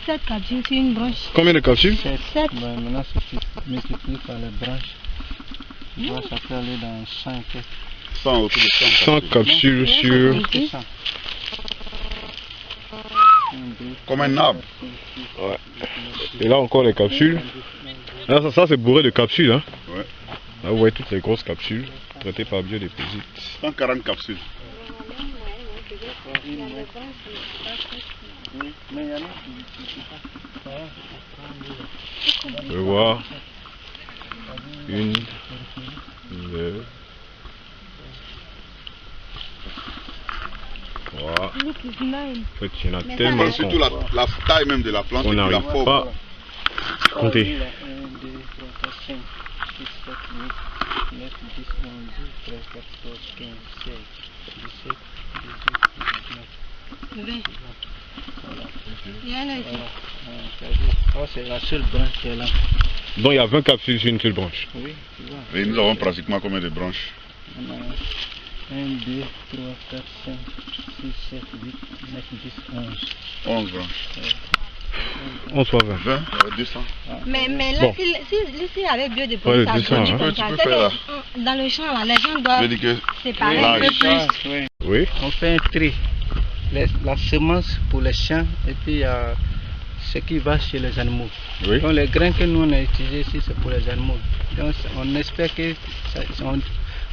7 capsules sur une branche. Combien de capsules? 7. Maintenant, si tu multiplies par les branches, ça peut aller dans 5. 100 autour de 100 capsules sur... Comme un arbre. Ouais. Et là encore les capsules. Là, ça c'est bourré de capsules. Hein. Ouais. Là vous voyez toutes les grosses capsules traitées par Biodéposit. 140 capsules. On peut voir 1, 2, 3. En fait, il y en a tellement. Surtout la taille même de la plante, on n'arrive pas à compter. 1, 2, 3, 4, 5, 6, 7, 8, 9, 10, 11, 12, 13, 14, 15, 16, 17, 18, 19, 20. Voilà. C'est la seule branche qui est là. Donc il y a 20 capsules sur une seule branche. Oui, tu vois. Et nous avons pratiquement combien de branches? 1, 2, 3, 4, 5, 6, 7, 8, 9, 10, 11. 11 branches. 11 fois 20. 20, 200. Mais là, bon. si avec Biodéposit, ouais, ça produit comme ça, dans le champ, là, les gens doivent séparer un peu plus. Oui. Oui. On fait un tri. La semence pour les champs et puis il y a ce qui va chez les animaux. Oui. Donc les grains que nous on a utilisés ici, c'est pour les animaux. Donc on espère que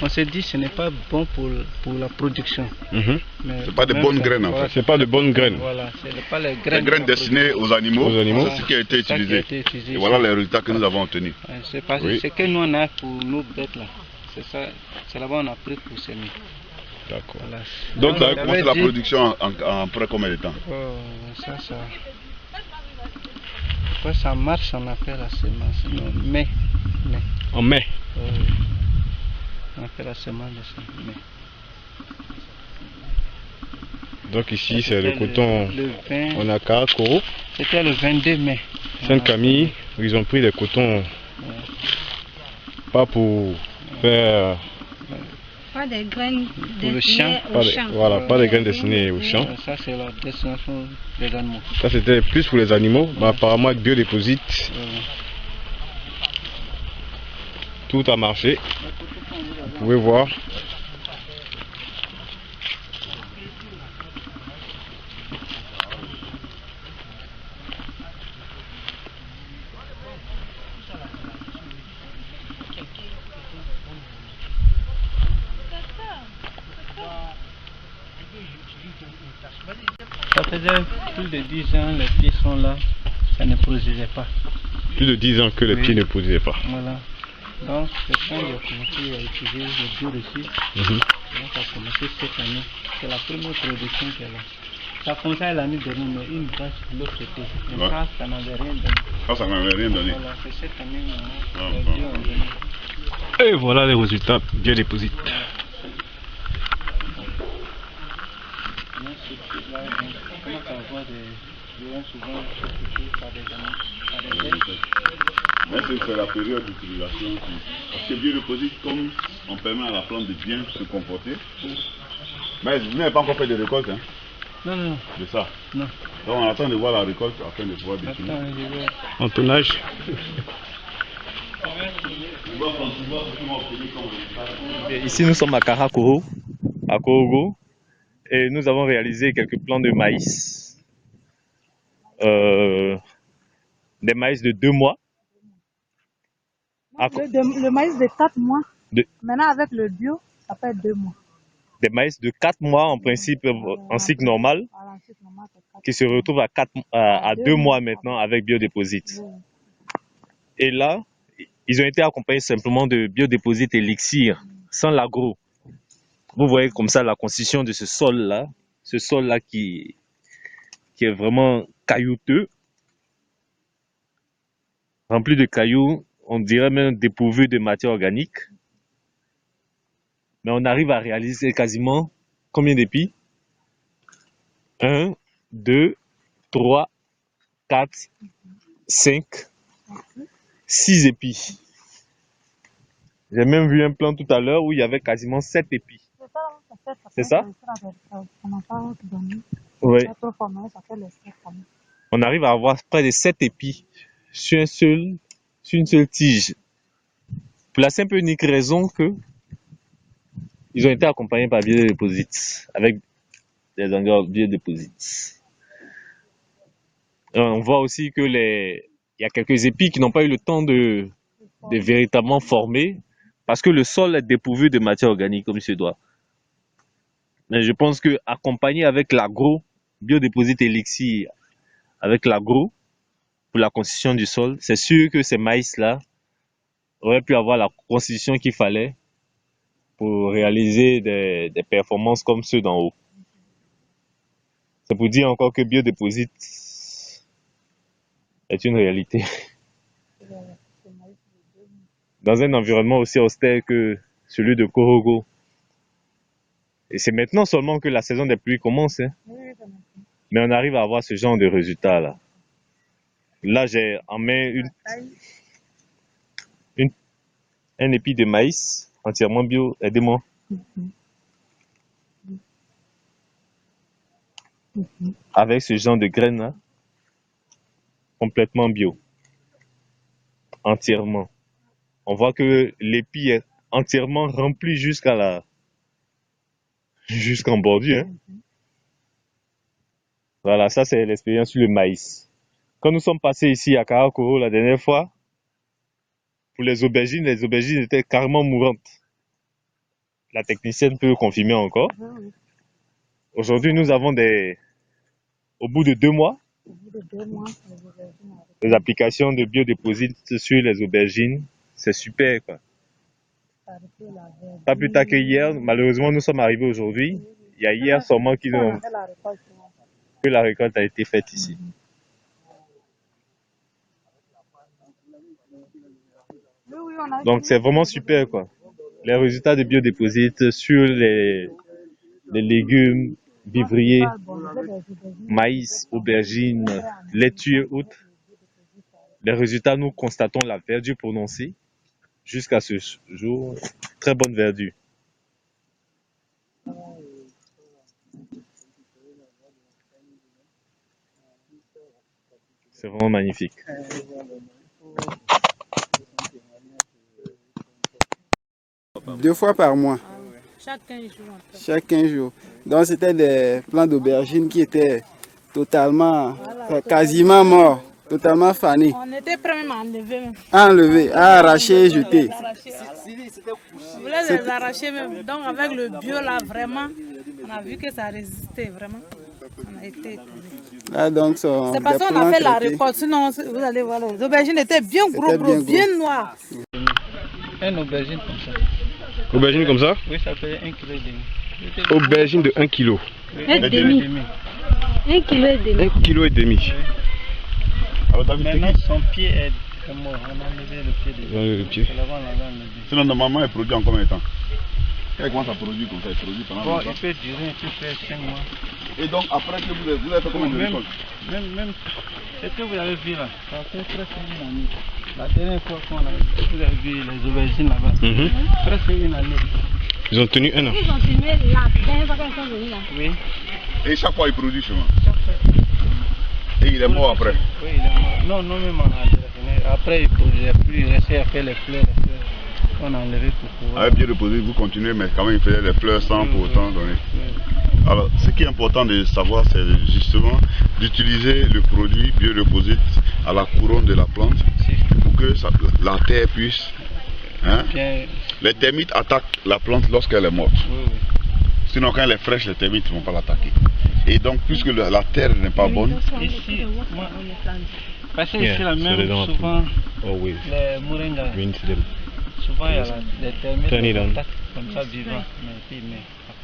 on se dit que ce n'est pas bon pour la production. C'est pas de bonnes graines en fait. C'est pas de bonnes graines. Voilà, c'est pas les graines. Les graines destinées aux animaux, voilà. c'est ce qui a été utilisé. Et voilà les résultats que nous avons obtenus. C'est parce que ce que nous on a pour nos bêtes là, c'est ça, c'est là-bas on a pris pour semer. D'accord. Voilà. Donc ça a commencé la production en près combien de temps? Quand ça marche, on appelle la semence. Mai. En mai. On appelle la semence de mai. Donc ici c'est le coton. On a Karakoro. C'était le 22 mai. Sainte-Camille, ils ont pris des cotons. Pas pour faire. Pas des graines destinées au champ. Voilà, pas des graines destinées au champ. Ça c'est la destination des animaux. Ça c'était plus pour les animaux, mais apparemment avec Biodéposit, tout a marché. Vous pouvez voir. Ça faisait plus de 10 ans, les pieds sont là, ça ne produisait pas. Plus de 10 ans que les pieds ne produisaient pas. Voilà. Donc, c'est quand j'ai commencé à utiliser le bio-reçu. Donc, ça a commencé cette année. C'est la première production qu'elle a. Ça a commencé l'année dernière, mais une vache de l'autre côté. Mais ça n'avait rien donné. Ça n'avait rien donné. Voilà, c'est cette année, et voilà les résultats Biodéposit. C'est la période d'utilisation. Parce que Biodéposit, comme on permet à la plante de bien se comporter. Mais vous n'avez pas encore fait de récolte, hein? Non. De ça? Non. Donc on attend de voir la récolte afin de pouvoir définir. En tonnage. Ici nous sommes à Karakoro, à Korogo, et nous avons réalisé quelques plants de maïs. Des maïs de 2 mois. Le maïs de 4 mois. Maintenant avec le bio, ça fait 2 mois. Des maïs de 4 mois en principe en cycle normal, qui se retrouvent à 2 mois maintenant avec Biodéposit. Et là, ils ont été accompagnés simplement de Biodéposit Elixir, sans l'agro. Vous voyez comme ça la constitution de ce sol-là qui est vraiment caillouteux, rempli de cailloux, on dirait même dépourvu de matière organique. Mais on arrive à réaliser quasiment combien d'épis? 1, 2, 3, 4, 5, 6 épis. J'ai même vu un plant tout à l'heure où il y avait quasiment 7 épis. C'est ça? Oui. on arrive à avoir près de 7 épis sur une seule tige. Pour la simple et unique raison que ils ont été accompagnés par biodéposite, avec des engrais biodéposite. On voit aussi que il y a quelques épis qui n'ont pas eu le temps de véritablement former parce que le sol est dépourvu de matière organique comme il se doit. Mais je pense que accompagné avec l'agro, biodéposite élixir, avec l'agro pour la constitution du sol, c'est sûr que ces maïs-là auraient pu avoir la constitution qu'il fallait pour réaliser des performances comme ceux d'en haut. C'est pour dire encore que biodéposite est une réalité. Dans un environnement aussi austère que celui de Korogo. Et c'est maintenant seulement que la saison des pluies commence. Hein. Mais on arrive à avoir ce genre de résultats là. Là, j'ai en main un épi de maïs entièrement bio. Aidez-moi. Avec ce genre de graines là, complètement bio. Entièrement. On voit que l'épi est entièrement rempli jusqu'en bordure. Hein. Voilà, ça c'est l'expérience sur le maïs. Quand nous sommes passés ici à Karakoro la dernière fois, pour les aubergines étaient carrément mourantes. La technicienne peut confirmer encore. Aujourd'hui, nous avons au bout de 2 mois, des applications de biodéposite sur les aubergines. C'est super, quoi. Pas plus tard que hier, malheureusement, nous sommes arrivés aujourd'hui. Il y a hier seulement que la récolte a été faite ici. Donc c'est vraiment super, quoi. Les résultats de biodéposite sur les légumes, vivriers, maïs, aubergines, laitue et autres. Les résultats, nous constatons la verdure prononcée jusqu'à ce jour. Très bonne verdure. C'est vraiment magnifique. Deux fois par mois. Chaque 15 jours. Chaque 15 jours. Donc c'était des plants d'aubergines qui étaient totalement, quasiment morts, totalement fanés. On était prêts même à enlever. À enlever, à arracher et jeter. On voulait les arracher même. Donc avec le bio là, vraiment, on a vu que ça résistait vraiment. On a été là, donc, c'est parce qu'on a fait la récolte, sinon vous allez voir, les aubergines étaient bien gros, bien noires. Un aubergine comme ça. Aubergine comme ça? Oui, ça fait 1,5 kg. Aubergine de 1 kg. Et demi. 1,5 kg. 1,5 kg. Alors, maintenant, son pied est mort. On a enlevé le pied. Sinon, normalement, il produit en combien de temps? Quand il commence à produire comme ça, il produit pendant longtemps. Il peut durer, il peut faire 5 mois. Et donc, après que vous avez fait combien de récoltes? Même ce que vous avez vu là, ça fait presque une année. La dernière fois qu'on a vous avez vu les aubergines là-bas, presque une année. Ils ont tenu 1 an. Ils ont tenu la dernière fois qu'ils sont venus là. Oui. Et chaque fois, il produit chez moi? Chaque fois. Et il est mort après? Oui, il est mort. Non, même on a après, il ne produisait plus, il restait à faire les fleurs. On a enlevé pour pouvoir. Avec biodéposite, vous continuez, mais quand même, il faisait les fleurs sans pour autant donner. Alors, ce qui est important de savoir, c'est justement d'utiliser le produit biodéposite à la couronne de la plante pour que la terre puisse... Hein, les termites attaquent la plante lorsqu'elle est morte. Sinon, quand elle est fraîche, les termites ne vont pas l'attaquer. Et donc, puisque la terre n'est pas bonne... Ici, moi, parce que ici, la même, souvent, les moringas, souvent, il y a les termites qui attaquent comme ça vivant.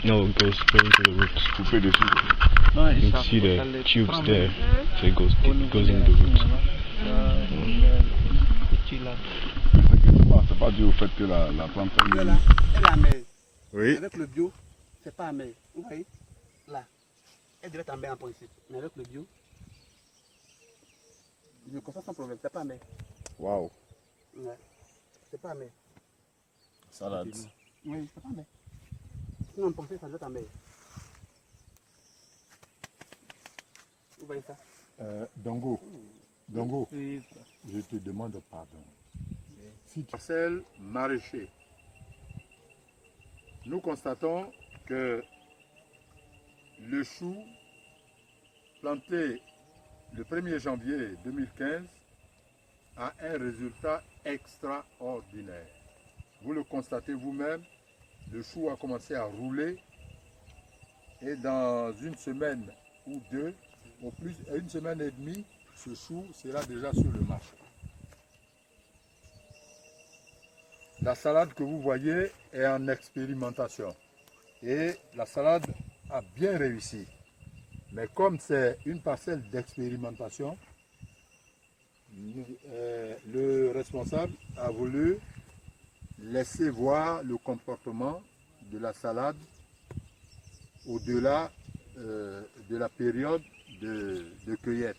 No, it goes straight into the roots. Coupé dessus. No, you can see the tubes there, so it goes in the roots. C'est pas dû au fait que la plante est là, elle est amère. Oui. Avec le bio, c'est pas amère. Vous voyez, là, elle devrait être amère en principe. Mais avec le bio, je constate sans problème, c'est pas amère. Waouh. Ouais, c'est pas amère. Salade. Oui, c'est pas amère. Sinon, on pensait que ça doit être amère. Vous voyez ça? Dongo, je te demande pardon. Si tu parcelles maraîcher, nous constatons que le chou planté le 1er janvier 2015 a un résultat extraordinaire. Vous le constatez vous-même, le chou a commencé à rouler et dans une semaine ou deux, au plus une semaine et demie, ce chou sera déjà sur le marché. La salade que vous voyez est en expérimentation et la salade a bien réussi. Mais comme c'est une parcelle d'expérimentation, le responsable a voulu laisser voir le comportement de la salade au-delà de la période de cueillette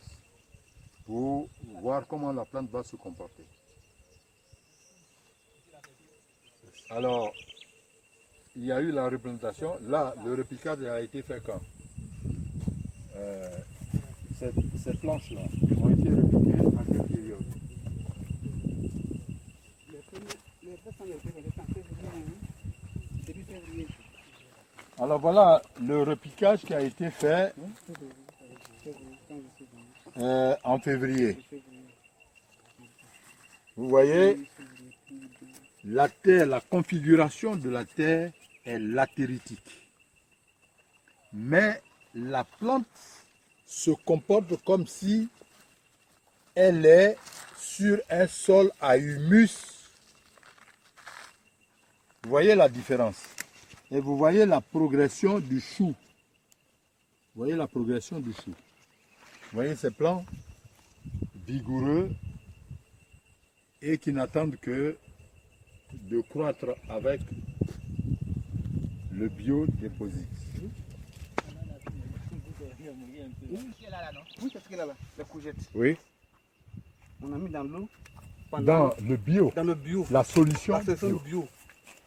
pour voir comment la plante va se comporter. Alors, il y a eu la replantation. Là, le repiquage a été fait quand ces planches-là ont été repiquées à quelle période? Alors voilà le repiquage qui a été fait en février. Vous voyez, la terre, la configuration de la terre est latéritique. Mais la plante se comporte comme si elle est sur un sol à humus. Vous voyez la différence? Et vous voyez la progression du chou. Vous voyez la progression du chou. Vous voyez ces plants vigoureux et qui n'attendent que de croître avec le biodéposit. Oui. On a mis dans l'eau. Dans le bio. Dans le bio. La solution bio.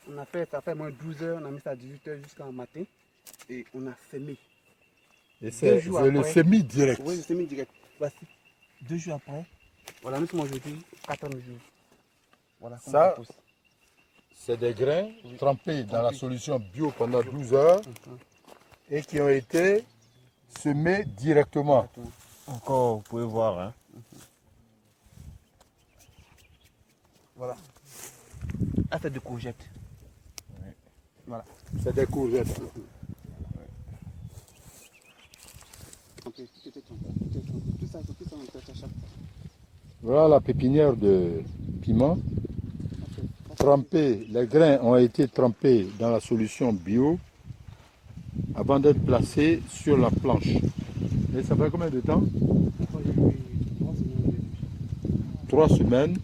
On a fait, ça fait moins 12 heures, on a mis ça à 18 heures jusqu'au matin et on a semé. Et c'est le semis direct. Oui, le semis direct. Voici, 2 jours après, voilà, nous sommes aujourd'hui 14 jours. Voilà, ça, c'est des grains trempés dans la solution bio pendant 12 heures et qui ont été semés directement. Encore, vous pouvez voir. Hein. Voilà. Ah, c'est des courgettes. Voilà. C'est des courgettes. Voilà la pépinière de piment. Trempés, les grains ont été trempés dans la solution bio avant d'être placés sur la planche. Et ça fait combien de temps? 3 semaines.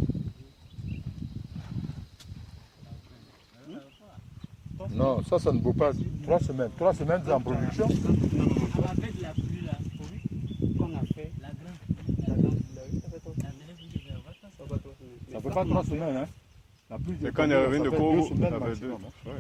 Non, ça ne vaut pas 3 semaines. 3 semaines, c'est en production. Avec la pluie là, qu'on a fait, la graine, ça ne fait pas 3 semaines. Hein. La pluie quand on est revenu de cours, ça fait 2 semaines ça fait maximum. 2. Ouais.